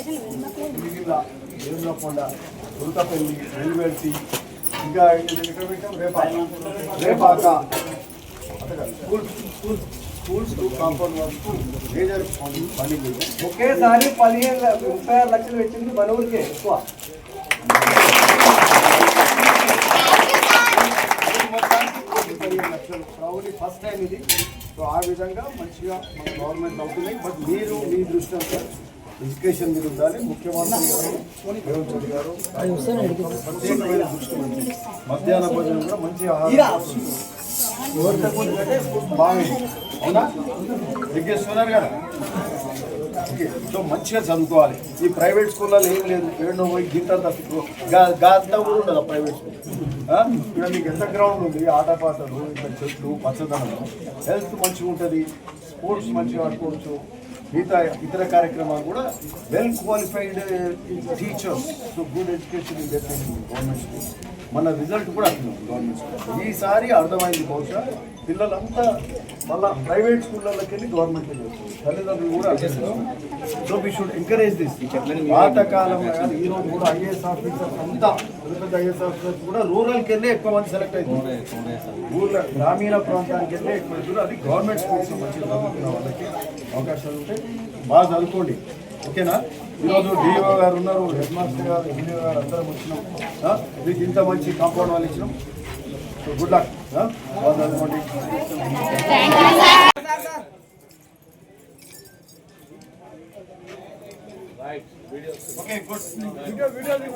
పులిగిల్ల దేవరకొండ ఉడకపల్లి వెల్వెల్సి ఇంకా ఇక్కడ పెట్టాం Repaka schools compound work major funding ఒకేసారి 36 లక్షలు పెట్టింది మన ఊరికే ఎక్కువ. ప్రాబ్లీ ఫస్ట్ టైం ఇది. సో ఆ విధంగా మంచిగా మన గవర్నమెంట్ అవుతున్నాయి. బట్ మీరు మీ దృష్టి అంతా ఎడ్యుకేషన్ మీద ఉండాలి. ముఖ్యమంత్రి గారు రేవంత్ రెడ్డి గారు ప్రత్యేకమైన దృష్టి మంచి మధ్యాహ్న భోజనం కూడా మంచి ఆహారం బాగుంది. అవునా దిగ్గేస్తున్నారు కదా. ఓకే, సో మంచిగా చదువుకోవాలి. ఈ ప్రైవేట్ స్కూళ్ళలో ఏం లేదు, ఏడో పోయి గింతంత గాంతా కూడా ఉండదు ప్రైవేట్ స్కూల్. ఇక్కడ మీకు ఎంత గ్రౌండ్ ఉంది, ఆటపాటలు, ఇంకా చెట్లు, పచ్చదనం, హెల్త్ మంచిగా ఉంటుంది, స్పోర్ట్స్ మంచిగా ఆడుకోవచ్చు. మిగతా ఇతర కార్యక్రమాలు కూడా well qualified teachers, so good education in government school. మన రిజల్ట్ కూడా అట్లా గవర్నమెంట్ స్కూల్. ఈసారి అర్థమైంది, బహుశా పిల్లలంతా మళ్ళీ ప్రైవేట్ స్కూళ్ళకి వెళ్ళి గవర్నమెంట్కి వెళ్తారు. తల్లిదండ్రులు కూడా అర్థం. So we should encourage this. పాతకాలంలో కానీ ఈరోజు కూడా ఐఏఎస్ ఆఫీసర్స్ అంతా పెద్ద ఐఏఎస్ ఆఫీసర్స్ కూడా రూరల్కి వెళ్ళి ఎక్కువ మంది సెలెక్ట్ అవుతుంది. ఊళ్ళో గ్రామీణ ప్రాంతానికి వెళ్ళి ఎక్కువ అవుతుంది. అది గవర్నమెంట్ స్కూల్స్ మంచిగా చదువుకున్న వాళ్ళకి అవకాశాలు ఉంటాయి. బాగా చదువుకోండి, ఓకేనా. ఈరోజు డిఓ గారు ఉన్నారు, హెడ్ మాస్టర్ గారు, ఎండిఓ గారు అందరం వచ్చినాం. మీకు ఇంత మంచి కాంపౌండ్ వాళ్ళు ఇచ్చినాం. సో గుడ్ లక్, బాగా చదువుకోండి. Okay good. వీడియో